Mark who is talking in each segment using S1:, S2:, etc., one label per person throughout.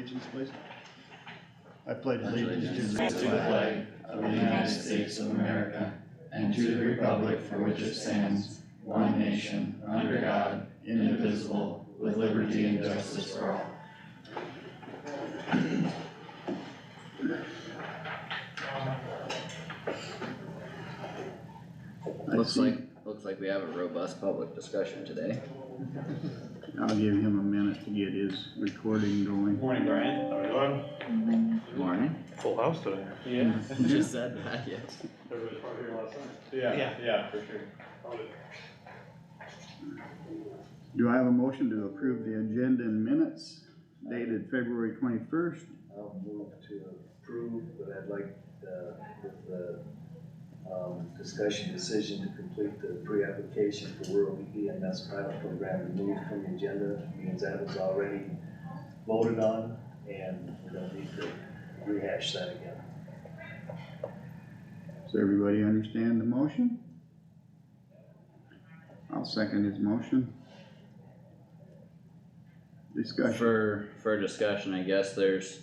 S1: allegiance, please? I pledge allegiance
S2: To the flag of the United States of America and to the republic for which it stands, one nation, under God, indivisible, with liberty and justice for all.
S3: Looks like we have a robust public discussion today.
S1: I'll give him a minute to get his recording going.
S4: Morning, Brian. How are you doing?
S3: Morning.
S4: Full house today. Yeah.
S3: Just said that, yes.
S4: Everybody's probably here last night. Yeah, for sure.
S1: Do I have a motion to approve the agenda and minutes dated February 21st?
S5: I'll move to approve, but I'd like, with the, discussion decision to complete the pre-application for rural EMS pilot program removed from the agenda, means that was already voted on, and we don't need to rehash that again.
S1: Does everybody understand the motion? I'll second his motion. Discussion.
S3: For discussion, I guess there's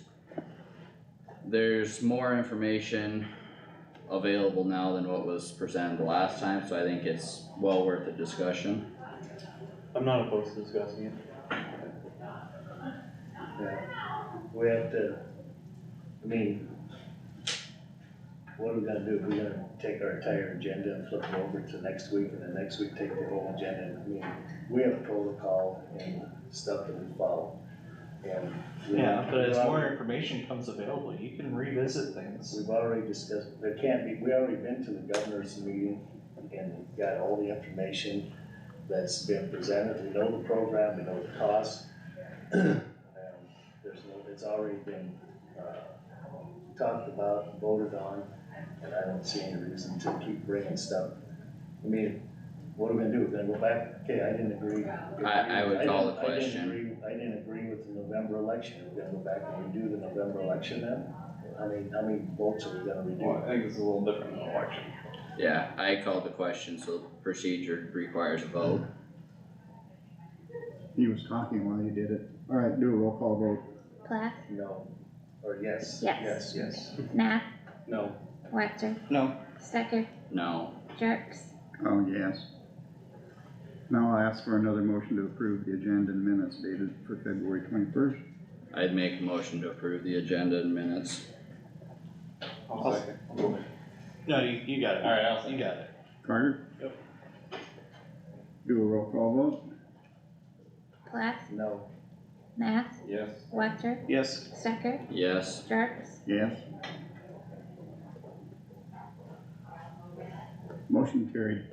S3: more information available now than what was presented the last time, so I think it's well worth the discussion.
S4: I'm not opposed to discussing it.
S5: Yeah, we have to, I mean, what are we gonna do? We're gonna take our entire agenda and flip it over to next week, and then next week take the whole agenda. I mean, we have a protocol and stuff that we follow. And
S6: Yeah, but as more information comes available, you can revisit things.
S5: we've already discussed, there can't be, we already been to the governor's meeting and got all the information that's been presented. We know the program, we know the costs. And there's no, it's already been, talked about, voted on, and I don't see any reason to keep bringing stuff. I mean, what are we gonna do? We're gonna go back? Okay, I didn't agree.
S3: I would call the question.
S5: I didn't agree with the November election. We're gonna go back and redo the November election then? How many votes are we gonna redo?
S4: Well, I think it's a little different than an election.
S3: Yeah, I called the question, so procedure requires a vote.
S1: He was talking while you did it. All right, do a roll call vote.
S7: Plath,
S5: No, or yes?
S7: Yes.
S5: Yes.
S7: Nath,
S4: No.
S7: Wactor,
S6: No.
S7: Stecker,
S3: No.
S7: Jerks.
S1: Oh, yes. Now I'll ask for another motion to approve the agenda and minutes dated for February 21st.
S3: I'd make a motion to approve the agenda and minutes.
S4: I'll second.
S6: No, you got it.
S4: Alright,
S6: You got it.
S1: Carter?
S4: Yep.
S1: Do a roll call vote.
S7: Plath,
S5: No.
S7: Nath,
S4: Yes.
S7: Wactor,
S6: Yes.
S7: Stecker,
S3: Yes.
S7: Jerks.
S1: Yes. Motion carried.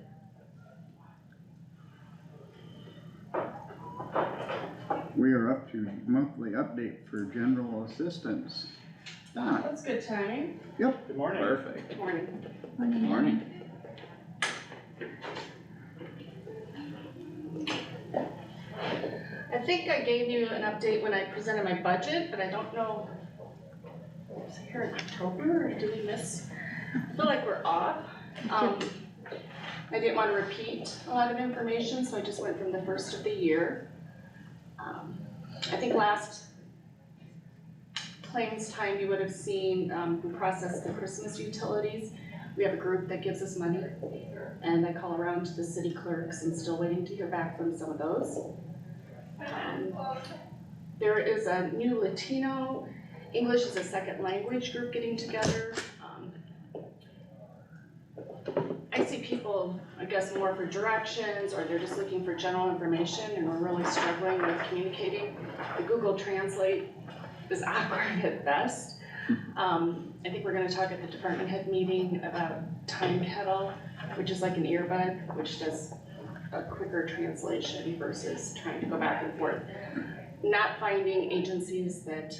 S1: We are up to monthly update for general assistance. Donna?
S8: That's good timing.
S4: Good morning.
S3: Perfect.
S8: Good morning.
S3: Morning.
S8: I think I gave you an update when I presented my budget, but I don't know, was it here in October, or did we miss? I feel like we're off. I didn't want to repeat a lot of information, so I just went from the first of the year. I think last claims time you would have seen, we processed the Christmas utilities. We have a group that gives us money, and I call around to the city clerks and still waiting to hear back from some of those. There is a new Latino, English as a second language group getting together. I see people, I guess, more for directions, or they're just looking for general information, and we're really struggling with communicating. The Google Translate is awkward at best. I think we're gonna talk at the department head meeting about Time Kettle, which is like an earbud, which does a quicker translation versus trying to go back and forth. Not finding agencies that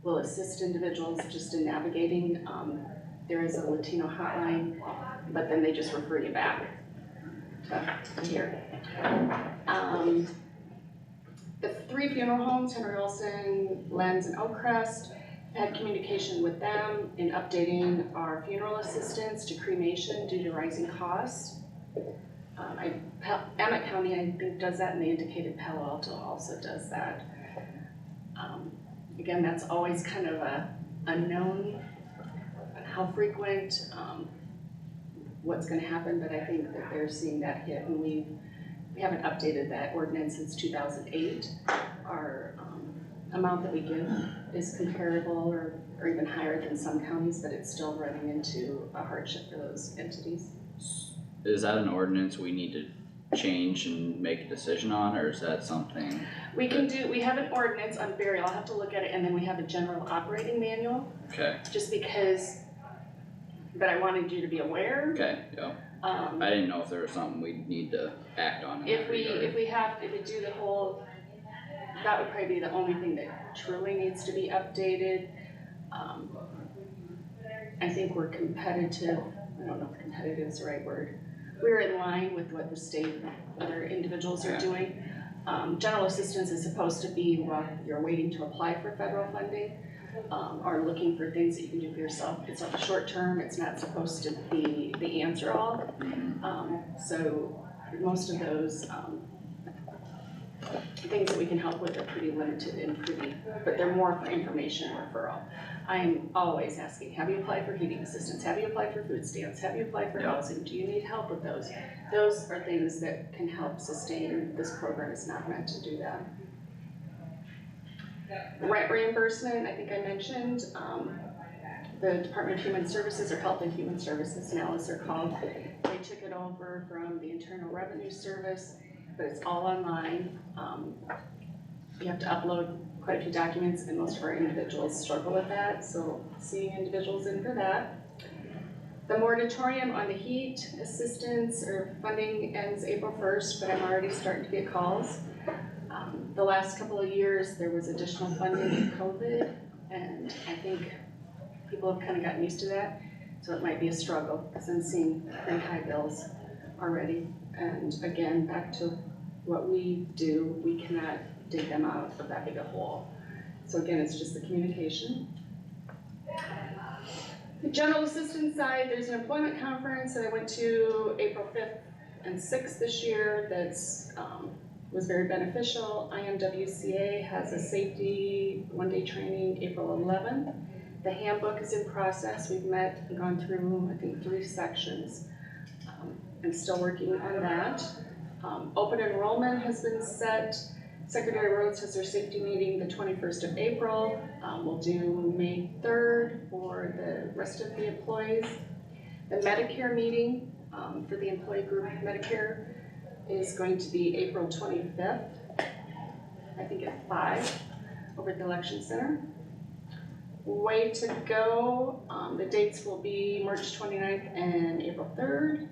S8: will assist individuals just in navigating. There is a Latino hotline, but then they just refer you back to here. The 3 funeral homes, Henry Olson, Lenz, and Oakcrest, had communication with them in updating our funeral assistance to cremation due to rising costs. Emmett County, I think, does that, and they indicated Palo Alto also does that. Again, that's always kind of a unknown on how frequent, what's gonna happen, but I think that they're seeing that hit, and we haven't updated that ordinance since 2008. Our amount that we give is comparable or even higher than some counties, but it's still running into a hardship for those entities.
S3: Is that an ordinance we need to change and make a decision on, or is that something?
S8: We have an ordinance on burial, I'll have to look at it, and then we have a general operating manual,
S3: Okay,
S8: just because, but I wanted you to be aware.
S3: okay, yeah, I didn't know if there was something we'd need to act on in
S8: If
S3: that
S8: we
S3: regard.
S8: if we do the whole, that would probably be the only thing that truly needs to be updated. I think we're competitive, I don't know if competitive is the right word. We're in line with what the state, other individuals are
S3: Okay.
S8: doing. General assistance is supposed to be while you're waiting to apply for federal funding, or looking for things that you can do for yourself. It's a short term, it's not supposed to be the answer all. So most of those, things that we can help with are pretty limited and but they're more for information referral. I'm always asking, have you applied for heating assistance? Have you applied for food stamps? Have you applied for housing? Do you need help with those? Those are things that can help sustain. This program is not meant to do that. Rent reimbursement, I think I mentioned, the Department of Human Services, or Health and Human Services now as they're called, they took it over from the Internal Revenue Service, but it's all online. You have to upload quite a few documents, and most of our individuals struggle with that, so seeing individuals in for that. The moratorium on the heat assistance or funding ends April 1st, but I'm already starting to get calls. The last couple of years, there was additional funding with COVID, and I think people have kind of gotten used to that, so it might be a struggle, because I'm seeing pretty high bills already. And again, back to what we do, we cannot dig them out of that big a hole. So again, it's just the communication. The general assistance side, there's an employment conference that I went to April 5th and 6th this year that's was very beneficial. IMWCA has a safety one-day training April 11th. The handbook is in process. We've met and gone through, I think, 3 sections. I'm still working on that. Open enrollment has been set. Secretary Rhodes has their safety meeting the 21st of April. We'll do May 3rd for the rest of the employees. The Medicare meeting for the employee group Medicare is going to be April 25th, I think at 5 over at the Election Center. Way to go, the dates will be March 29th and April 3rd.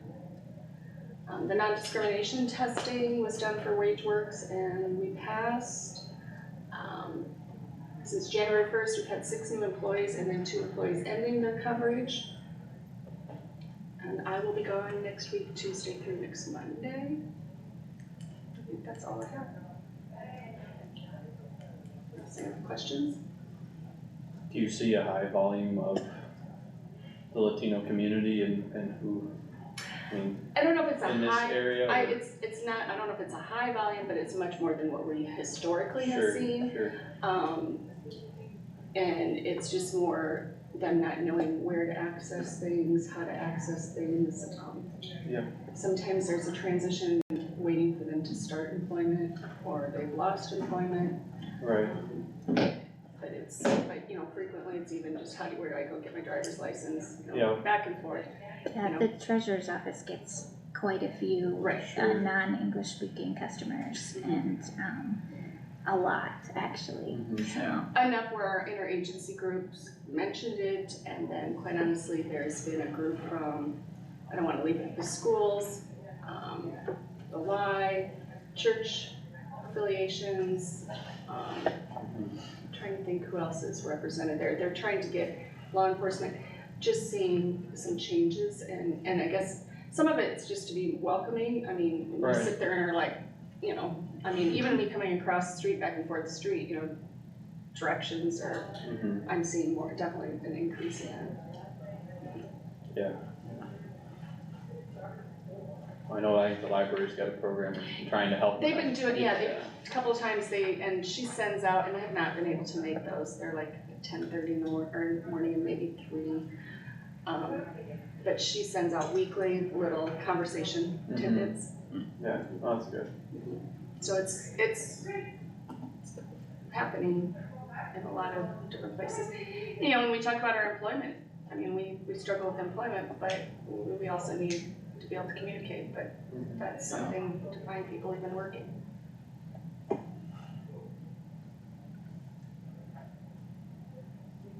S8: The non-discrimination testing was done for WageWorks and we passed. Since January 1st, we've had 6 new employees and then 2 employees ending their coverage. And I will be gone next week, Tuesday through next Monday. I think that's all I have. Any questions?
S4: Do you see a high volume of the Latino community and who, I mean,
S8: I don't know if it's a
S4: in this
S8: high,
S4: area?
S8: it's not, I don't know if it's a high volume, but it's much more than what we historically have
S4: Sure,
S8: seen.
S4: sure.
S8: And it's just more them not knowing where to access things, how to access things.
S4: Yeah.
S8: Sometimes there's a transition waiting for them to start employment, or they've lost employment.
S4: Right.
S8: But you know, frequently it's even just where do I go get my driver's license, you know,
S4: Yeah.
S8: back and forth.
S7: Yeah, the treasurer's office gets quite a few
S8: Right.
S7: non-English speaking customers, and a lot actually, so.
S8: Enough where our interagency groups mentioned it, and then quite honestly, there's been a group from, I don't wanna leave it, the schools, the Y, church affiliations, trying to think who else is represented there. They're trying to get law enforcement, just seeing some changes, and I guess some of it's just to be welcoming. I mean, when
S4: Right.
S8: you sit there and are like, you know, I mean, even me coming across the street, back and forth the street, you know, directions are, I'm seeing more, definitely an increase in that.
S4: Yeah. I know, I think the library's got a program trying to help.
S8: They've
S4: them.
S8: been doing, yeah, a couple of times and she sends out, and I have not been able to make those, they're like 10:30 in the morning and maybe 3. But she sends out weekly little conversation tidbits,
S4: Yeah, oh, that's good.
S8: so it's happening in a lot of different places. You know, when we talk about our employment, I mean, we struggle with employment, but we also need to be able to communicate, but that's something to find people even working.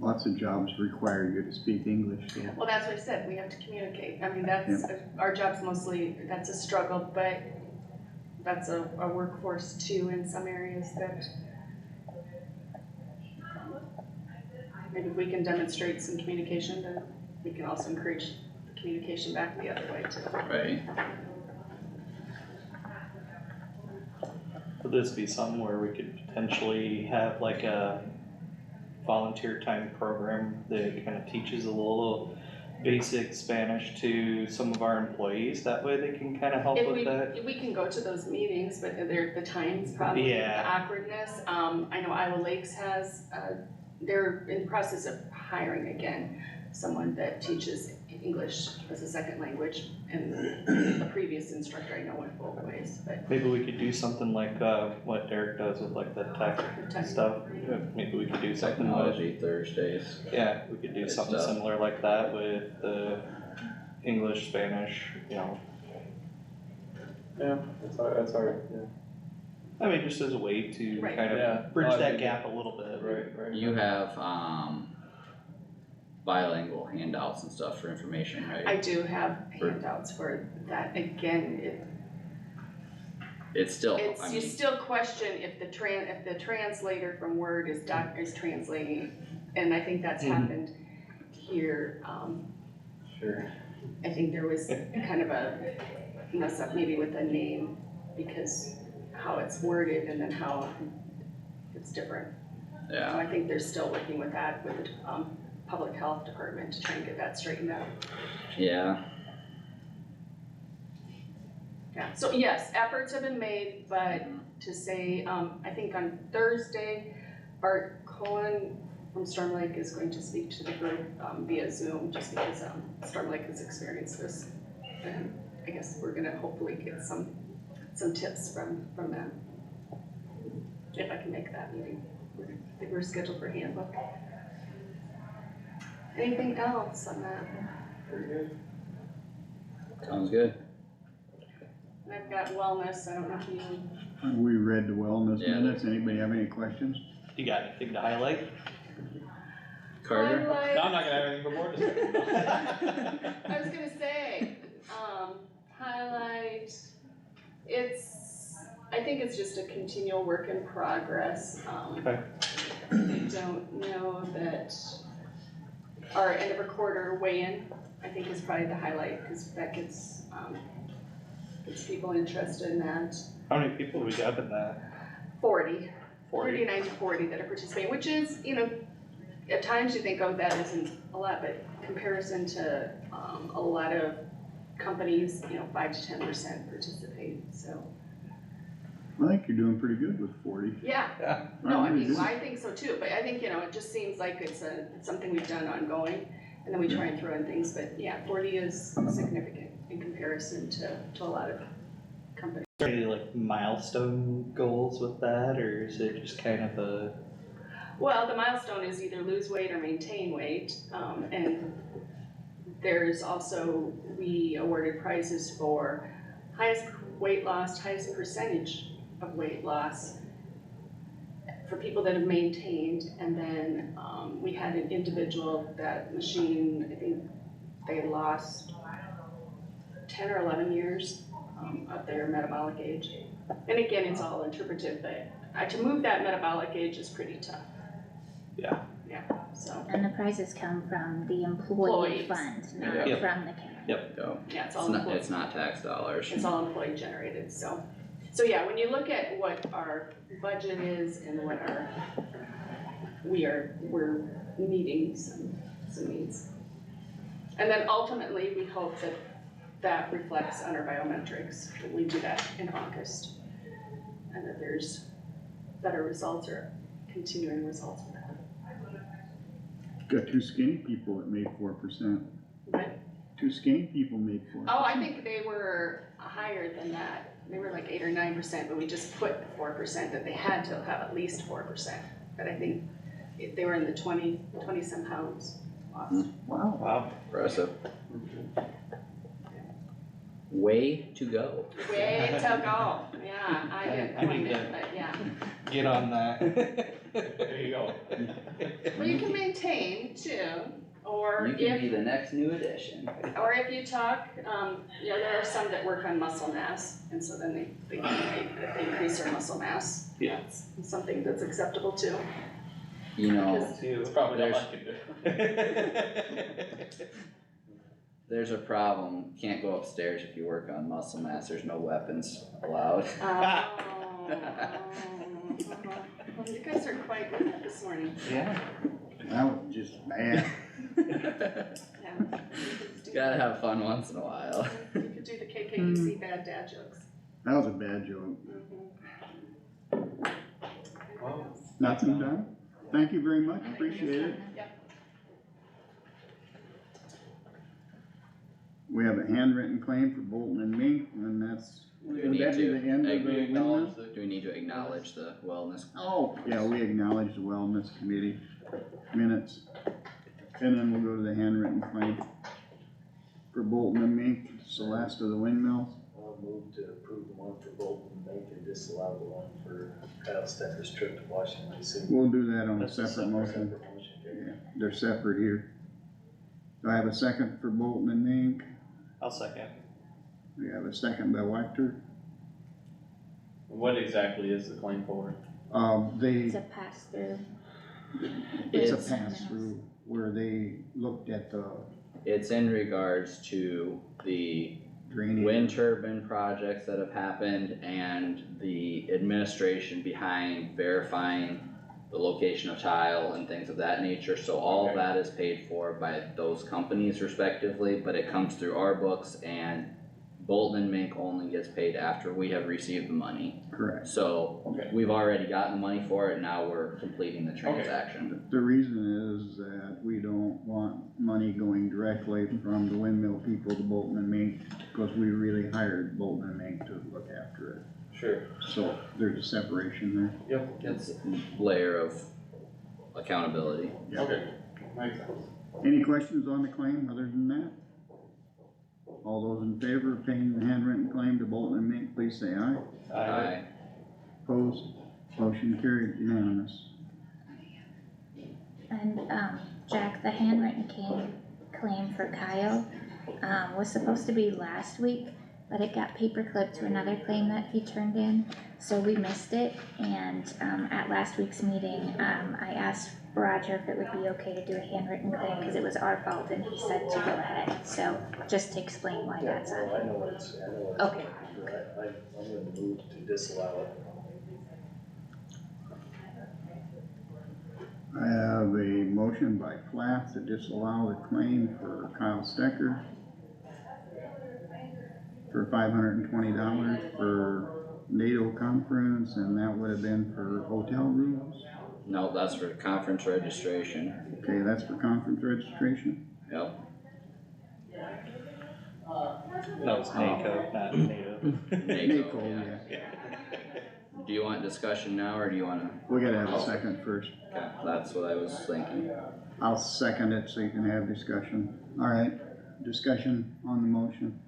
S1: Lots of jobs require you to speak English, so.
S8: Well, that's what I said, we have to communicate. I mean, that's, our job's mostly, that's a struggle, but that's a workforce too in some areas that maybe if we can demonstrate some communication, then we can also encourage the communication back the other way too.
S3: Right.
S6: Would this be something where we could potentially have like a volunteer time program that kind of teaches a little basic Spanish to some of our employees? That way they can kind of help with that.
S8: We can go to those meetings, but the times probably, the
S6: Yeah.
S8: awkwardness. I know Iowa Lakes has, they're in the process of hiring again, someone that teaches English as a second language, and the previous instructor I know went both ways, but.
S6: Maybe we could do something like what Derek does with like the tech stuff. Maybe we could do something with,
S3: Technology Thursdays.
S6: yeah, we could do
S3: Good
S6: something
S3: stuff.
S6: similar like that with the English, Spanish, you know.
S4: Yeah, that's hard, yeah.
S6: I mean, just as a way to
S8: Right.
S6: kind
S4: Yeah.
S6: of bridge
S4: Oh, I
S6: that
S4: think-
S6: gap a little bit.
S4: Right.
S3: You have, bilingual handouts and stuff for information, right?
S8: I do have handouts for that. Again,
S3: It's still, I
S8: you
S3: mean,
S8: still question if the translator from Word is translating, and I think that's happened here.
S4: Sure.
S8: I think there was kind of a mess up maybe with the name, because how it's worded and then how it's different. So
S3: yeah,
S8: I think they're still working with that with the public health department to try and get that straightened out.
S3: yeah,
S8: Yeah, so yes, efforts have been made, but to say, I think on Thursday, Art Cohen from Storm Lake is going to speak to the group via Zoom, just because Storm Lake has experienced this. And I guess we're gonna hopefully get some tips from them. If I can make that meeting. I think we're scheduled for handbook. Anything else on that?
S4: Very good.
S3: sounds good.
S8: And I've got wellness, I don't know if you,
S1: We read the wellness
S3: Yeah.
S1: minutes, anybody have any questions?
S6: You got anything to highlight?
S3: Carter?
S8: highlight.
S4: No, I'm not gonna have anything before this.
S8: I was gonna say, highlight, I think it's just a continual work in progress.
S6: Okay.
S8: I don't know that our end of a quarter weigh-in, I think is probably the highlight, because that gets people interested in that.
S6: How many people do we got in that?
S8: 40. 39 to 40 that are participating, which is, at times you think, oh, that isn't a lot, but comparison to a lot of companies, 5 to 10% participate, so.
S1: I think you're doing pretty good with 40.
S8: Yeah,
S6: Yeah.
S8: no, I
S1: really
S8: mean,
S1: do.
S8: I think so too, but I think, it just seems like it's something we've done ongoing, and then we try and throw in things, but yeah, 40 is significant in comparison to a lot of companies.
S6: Are there any like milestone goals with that, or is it just kind of a?
S8: Well, the milestone is either lose weight or maintain weight, and there's also, we awarded prizes for highest weight loss, highest percentage of weight loss for people that have maintained, and then we had an individual, that machine, I think they lost 10 or 11 years of their metabolic age. And again, it's all interpretive, but to move that metabolic age is pretty tough.
S6: Yeah.
S8: Yeah, so,
S7: And the prizes come from the employee
S8: Employees.
S7: fund, not
S3: Yep.
S7: from the county.
S3: So,
S8: yeah, it's
S3: it's
S8: all
S3: not,
S8: employee.
S3: it's not tax dollars.
S8: It's all employee generated, so yeah, when you look at what our budget is and what we're meeting some needs. And then ultimately, we hope that that reflects on our biometrics, when we do that in August. And that there's better results or continuing results with that.
S1: Got two skinny people that made 4%.
S8: But,
S1: Two skinny people made 4%.
S8: oh, I think they were higher than that. They were like 8 or 9%, but we just put 4% that they had to have at least 4%. But I think they were in the 20 some pounds lost.
S1: Wow.
S6: Wow.
S3: Impressive. Way to go.
S8: Way to go. Yeah, I didn't
S6: I
S8: point
S6: need
S8: it, but yeah.
S6: Get on that.
S4: There you go.
S8: Well, you can maintain too, or
S3: You can be
S8: if,
S3: the next new addition.
S8: or if you talk, there are some that work on muscle mass, and so then they increase their muscle mass.
S6: Yeah.
S8: That's something that's acceptable too.
S3: You know,
S4: It's probably not
S3: There's-
S4: I can do.
S3: there's a problem. Can't go upstairs if you work on muscle mass. There's no weapons allowed.
S8: Well, you guys are quite good this morning.
S6: Yeah.
S1: That was just bad.
S8: Yeah.
S3: Gotta have fun once in a while.
S8: You could do the KKUC bad dad jokes.
S1: That was a bad joke.
S4: Well,
S1: Nothing done? Thank you very much, appreciate it.
S8: Yep.
S1: We have a handwritten claim for Bolton and Mink, and that's,
S3: Do we
S1: would
S3: need
S1: that be
S3: to
S1: the end of the windmill?
S3: Do we need to acknowledge the wellness?
S1: Oh, yeah, we acknowledge the wellness committee minutes. And then we'll go to the handwritten claim for Bolton and Mink, it's the last of the windmills.
S5: I'll move to approve the one for Bolton and Mink and disallow the one for Kyle Stecker's trip to Washington DC.
S1: We'll do that on a
S6: That's a
S1: separate motion.
S5: Separate motion, okay.
S1: Yeah, they're separate here. Do I have a second for Bolton and Mink?
S6: I'll second.
S1: We have a second by Wactor.
S4: what exactly is the claim for?
S7: It's a pass through.
S1: It's a
S3: It's-
S1: pass-through where they looked at the
S3: It's in regards to the
S1: drainage.
S3: wind turbine projects that have happened and the administration behind verifying the location of tile and things of that nature. So all of
S4: Okay.
S3: that is paid for by those companies respectively, but it comes through our books, and Bolton and Mink only gets paid after we have received the money.
S1: Correct.
S3: So
S4: Okay.
S3: we've already gotten the money for it, now we're completing the transaction.
S1: The reason is that we don't want money going directly from the windmill people to Bolton and Mink, because we really hired Bolton and Mink to look after it.
S4: Sure.
S1: So there's a separation there.
S4: Yep.
S3: It's a layer of accountability.
S1: Yeah.
S4: Okay, makes sense.
S1: Any questions on the claim other than that? All those in favor of paying the handwritten claim to Bolton and Mink, please say aye.
S3: Aye.
S1: Opposed? Motion carried unanimous.
S7: And, Jack, the handwritten claim for Kyle, was supposed to be last week, but it got paperclipped to another claim that he turned in, so we missed it. And, at last week's meeting, I asked Roger if it would be okay to do a handwritten claim, cause it was our fault, and he said to go ahead, so just to explain why
S5: Yeah,
S7: that's on.
S5: well, I know what it's,
S7: Okay.
S5: I'm gonna move to disallow it.
S1: I have a motion by Plath to disallow the claim for Kyle Stecker for $520 for NATO conference, and that would have been for hotel rooms.
S3: No, that's for conference registration.
S1: Okay, that's for conference registration.
S3: Yep.
S6: No, it's NACO, not NATO.
S3: NACO, yeah. Do you want discussion now, or do you wanna?
S1: We gotta have a second first.
S3: Okay, that's what I was thinking.
S1: I'll second it so you can have discussion. All right, discussion on the motion.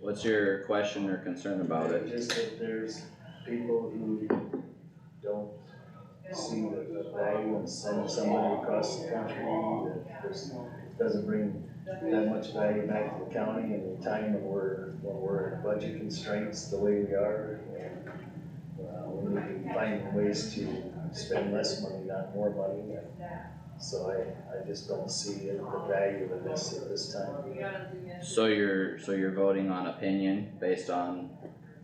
S3: What's your question or concern about it?
S5: Just that there's people who don't see the value in sending somebody across the country, that just doesn't bring that much value back to the county in a time when we're in budget constraints the way we are. And, we need to find ways to spend less money, not more money. So I just don't see the value of this at this time.
S3: So you're voting on opinion based on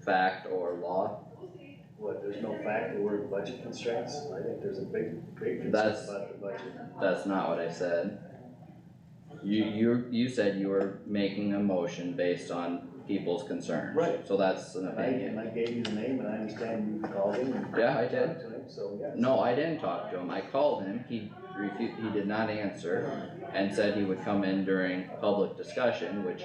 S3: fact or law?
S5: What, there's no fact that we're in budget constraints? I think there's a big concern
S3: That's-
S5: about the budget.
S3: That's not what I said. You said you were making a motion based on people's concerns.
S5: Right.
S3: So that's an
S5: And
S3: opinion.
S5: I gave you the name, and I understand you called him and
S3: Yeah, I did.
S5: talked to him, so yes.
S3: No, I didn't talk to him, I called him, he did not answer, and said he would come in during public discussion, which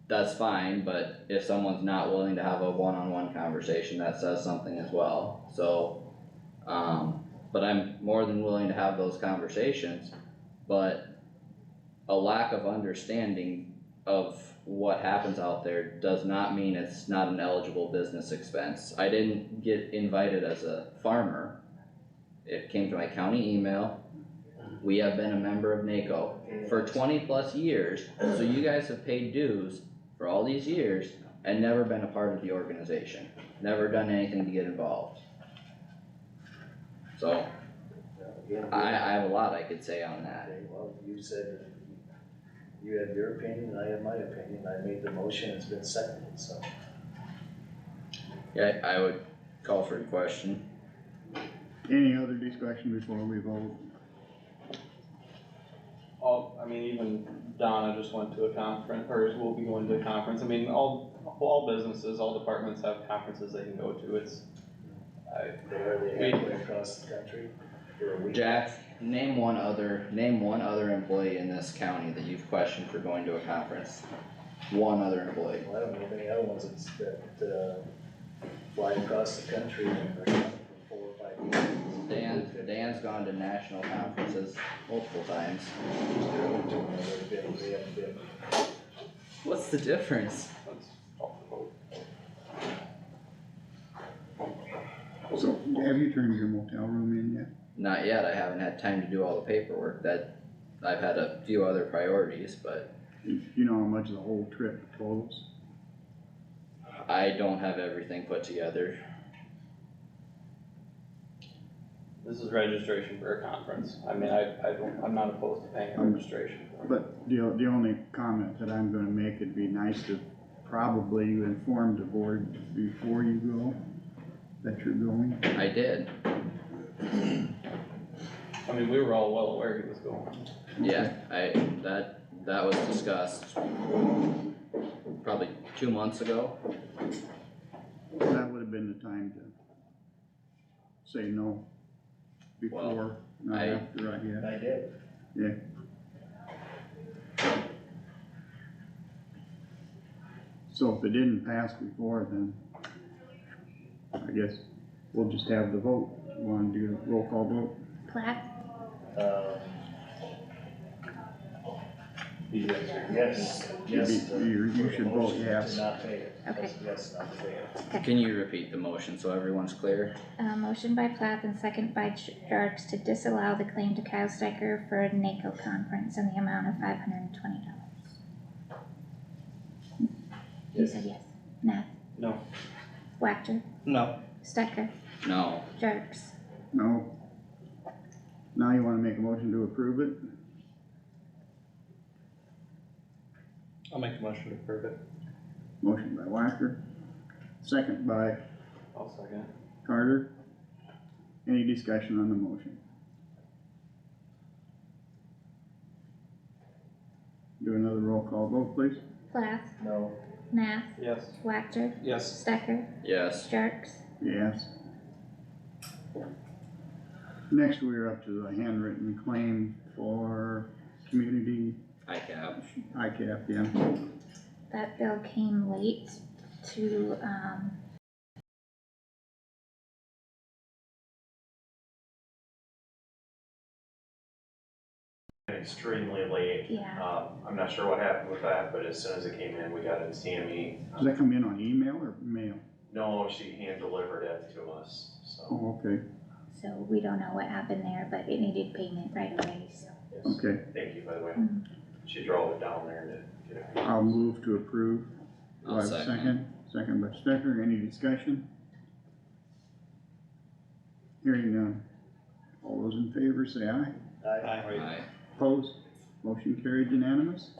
S3: that's fine, but if someone's not willing to have a one-on-one conversation, that says something as well, so. But I'm more than willing to have those conversations, but a lack of understanding of what happens out there does not mean it's not an eligible business expense. I didn't get invited as a farmer. It came to my county email. We have been a member of NACO for 20 plus years, so you guys have paid dues for all these years and never been a part of the organization. Never done anything to get involved. So,
S5: Again,
S3: I have a lot I could say on that.
S5: okay, well, you said you have your opinion, I have my opinion, I made the motion, it's been seconded, so.
S3: Yeah, I would call for a question.
S1: Any other discussion before we vote?
S4: I mean, even Donna just went to a conference, or will be going to a conference, I mean, all businesses, all departments have conferences they can go to, it's,
S5: Are they halfway across the country for a week?
S3: Jack, name one other employee in this county that you've questioned for going to a conference. One other employee.
S5: Well, I don't know of any other ones that fly across the country and are gone for 4 or 5 years.
S3: Dan's gone to national conferences multiple times.
S5: They haven't been.
S3: What's the difference?
S4: that's off the vote.
S1: So, have you turned your motel room in yet?
S3: Not yet, I haven't had time to do all the paperwork, that, I've had a few other priorities, but
S1: You know how much the whole trip totals?
S3: I don't have everything put together.
S4: This is registration for a conference, I mean, I'm not opposed to paying a registration for it.
S1: But the only comment that I'm gonna make, it'd be nice to probably you inform the board before you go that you're going.
S3: I did,
S4: I mean, we were all well aware he was going.
S3: yeah, that was discussed probably 2 months ago.
S1: That would have been the time to say no before, not
S3: I-
S1: after, I guess.
S5: I did.
S1: Yeah. So if it didn't pass before, then I guess we'll just have the vote. You wanna do a roll call vote?
S7: Plath,
S5: Yes, yes.
S1: You should vote yes.
S5: To not pay it.
S7: Okay.
S5: Yes, not to pay it.
S3: Can you repeat the motion so everyone's clear?
S7: motion by Plath and second by Jarks to disallow the claim to Kyle Stecker for a NACO conference in the amount of $520. You said yes. Nath,
S4: No,
S7: Wactor,
S6: No,
S7: Stecker,
S3: No,
S7: Jarks.
S1: No? Now you wanna make a motion to approve it?
S6: I'll make a motion to approve it.
S1: Motion by Whacker, second by
S4: I'll second it.
S1: Carter. Any discussion on the motion? Do another roll call vote, please.
S7: Plath,
S5: No,
S7: Nath,
S4: Yes.
S7: Wactor,
S6: Yes.
S7: Stecker,
S3: yes,
S7: Jarks.
S1: Yes. Next, we're up to the handwritten claim for community
S3: ICAP.
S1: ICAP, yeah.
S7: That bill came late to,
S9: extremely late.
S7: yeah,
S9: I'm not sure what happened with that, but as soon as it came in, we got it to CME.
S1: Does that come in on email or mail?
S9: No, she hand delivered it to us, so.
S1: Oh, okay,
S7: so we don't know what happened there, but it needed payment right away, so.
S9: Yes.
S1: okay.
S9: Thank you, by the way.
S7: Mhm.
S9: She drove it down there to get it.
S1: I'll move to approve. Do I
S3: I'll
S1: have a
S3: second.
S1: Second by Stecker, any discussion? Hearing none. All those in favor say aye.
S5: I,
S3: Aye.
S1: Opposed? Motion carried unanimous.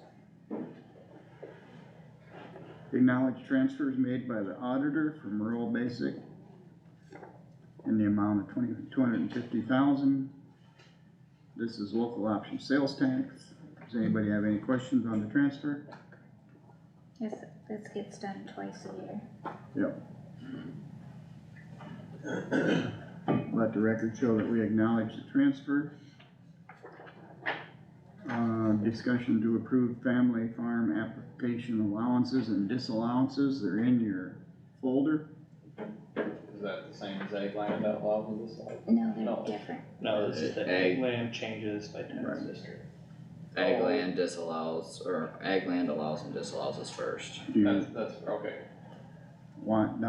S1: Acknowledge transfers made by the auditor from rural basic in the amount of $250,000. This is local option sales tax. Does anybody have any questions on the transfer?
S7: This gets done twice a year.
S1: Let the record show that we acknowledge the transfer. Discussion to approve family farm application allowances and disallowances, they're in your folder.
S4: Is that the same as ag land that allows in this slide?
S7: No,
S4: No.
S7: they're different.
S6: No, this is the
S3: Ag-
S6: land changes by tax
S1: Right.
S6: district.
S3: Ag land disallows, or ag land allows and disallows us first.
S1: Do you
S4: That's, okay.
S1: want,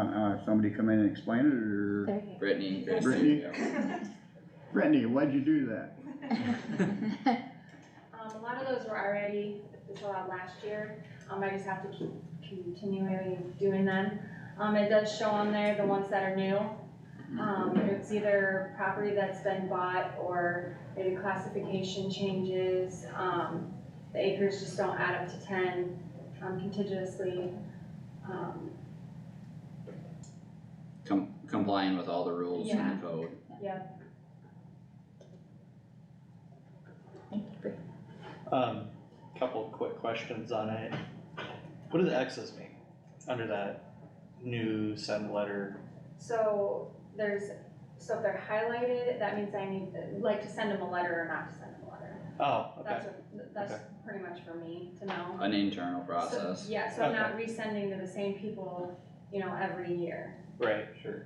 S1: somebody come in and explain it, or?
S7: They're here.
S3: Brittany,
S1: Brittany?
S3: yeah.
S1: Brittany, why'd you do that?
S10: A lot of those were already disallowed last year, I just have to keep continually doing them. It does show on there the ones that are new. It's either property that's been bought or maybe classification changes, the acres just don't add up to 10, contiguously.
S3: Complying with all the rules in
S10: Yeah.
S3: the code.
S10: Yeah,
S6: Couple of quick questions on it. What do the X's mean under that new send letter?
S10: so so if they're highlighted, that means I need, like, to send them a letter or not to send them a letter.
S6: Oh, okay,
S10: That's
S6: Okay.
S10: pretty much for me to know.
S3: An internal
S10: So-
S3: process.
S10: Yeah, so I'm not resending to the same people, every year.
S6: right, sure.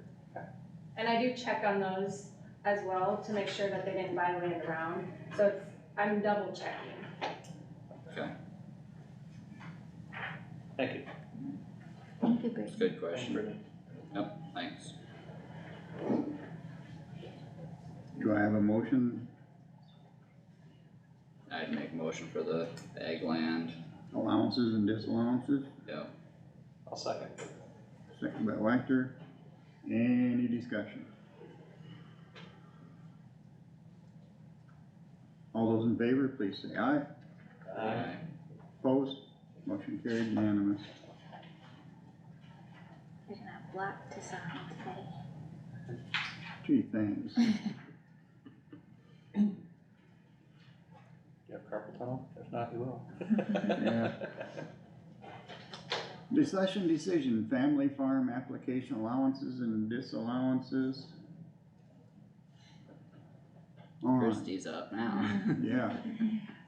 S10: And I do check on those as well to make sure that they didn't buy land around, so I'm double checking.
S6: Thank you.
S7: Thank you, Brittany.
S3: It's a good question. Yep, thanks.
S1: Do I have a motion,
S3: I'd make a motion for the ag land.
S1: allowances and disallowances?
S3: Yep.
S6: I'll second.
S1: Second by Wactor. Any discussion? All those in favor, please say aye.
S3: Aye.
S1: Opposed? Motion carried unanimous.
S7: You're gonna have block to sign today.
S1: Gee, thanks.
S6: You have carpal tunnel? If not, you will.
S1: Yeah. Discussion decision, family farm application allowances and disallowances. On,
S3: Christie's up now.
S1: yeah,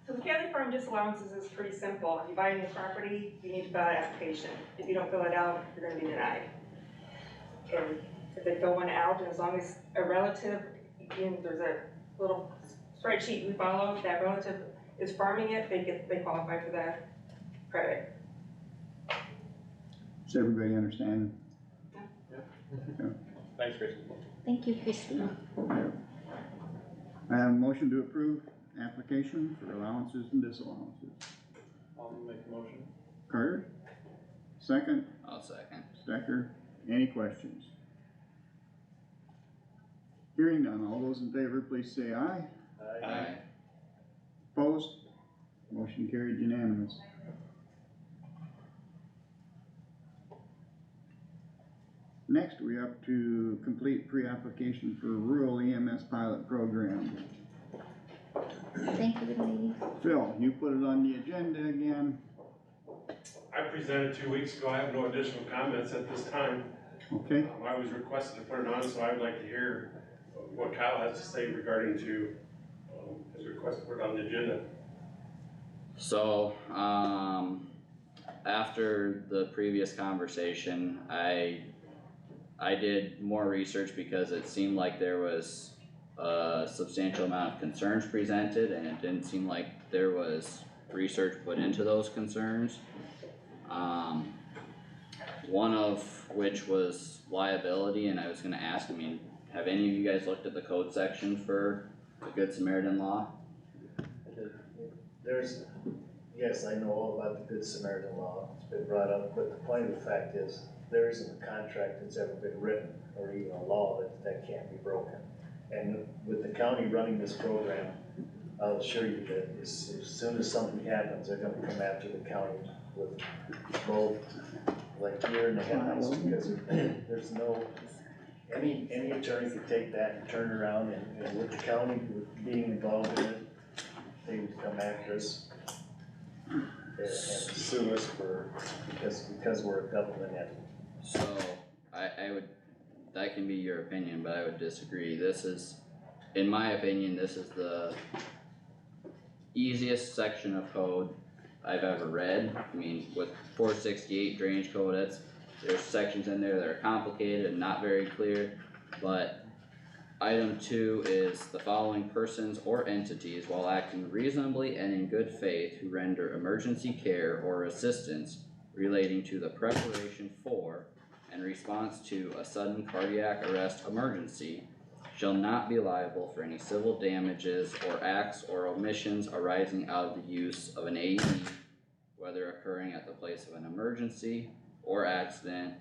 S11: So the family farm disallowances is pretty simple. If you buy a new property, you need to fill out an application. If you don't fill it out, you're gonna be denied. And if they fill one out, and as long as a relative, again, there's a little spreadsheet we follow, that relative is farming it, they qualify for that credit.
S1: does everybody understand?
S4: Thanks, Chris.
S7: Thank you, Christie.
S1: I have a motion to approve application for allowances and disallowances.
S4: I'll make a motion.
S1: Carter, second,
S3: I'll second.
S1: Stecker, any questions? Hearing none, all those in favor, please say aye.
S3: Aye.
S1: Opposed? Motion carried unanimous. Next, we up to complete pre-application for rural EMS pilot program.
S7: Thank you, lady.
S1: Phil, you put it on the agenda again,
S12: I presented 2 weeks ago, I have no additional comments at this time.
S1: okay?
S12: I was requested to put it on, so I'd like to hear what Kyle has to say regarding to, his request to put it on the agenda.
S3: So, after the previous conversation, I did more research because it seemed like there was a substantial amount of concerns presented, and it didn't seem like there was research put into those concerns. One of which was liability, and I was gonna ask, have any of you guys looked at the code section for the Good Samaritan law?
S5: There's, yes, I know all about the Good Samaritan law, it's been brought up, but the point of the fact is, there isn't a contract that's ever been written, or even a law that can't be broken. And with the county running this program, I'll assure you that as soon as something happens, they're gonna come after the county with both, like, deer in the headlights, because there's no, any attorney could take that and turn around, and with the county being involved in it, they would come after us. and sue us because we're a government entity.
S3: So, I would, that can be your opinion, but I would disagree. This is, in my opinion, this is the easiest section of code I've ever read. I mean, with 468 drainage code, there's sections in there that are complicated and not very clear, but item 2 is the following persons or entities, while acting reasonably and in good faith, who render emergency care or assistance relating to the preparation for and response to a sudden cardiac arrest emergency, shall not be liable for any civil damages or acts or omissions arising out of the use of an AED, whether occurring at the place of an emergency or accident,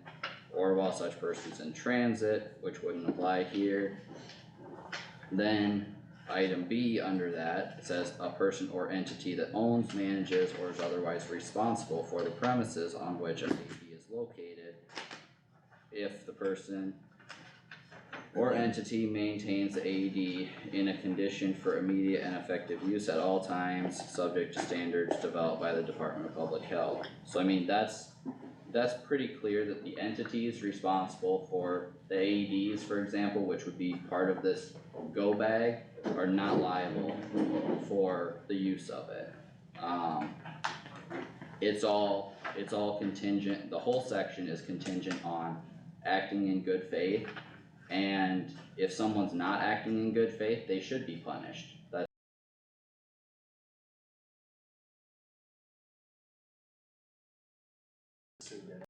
S3: or while such person's in transit, which wouldn't apply here. Then, item B under that, it says a person or entity that owns, manages, or is otherwise responsible for the premises on which an AED is located, if the person or entity maintains the AED in a condition for immediate and effective use at all times, subject to standards developed by the Department of Public Health. So I mean, that's pretty clear that the entities responsible for the AEDs, for example, which would be part of this go bag, are not liable for the use of it. It's all contingent, the whole section is contingent on acting in good faith. And if someone's not acting in good faith, they should be punished.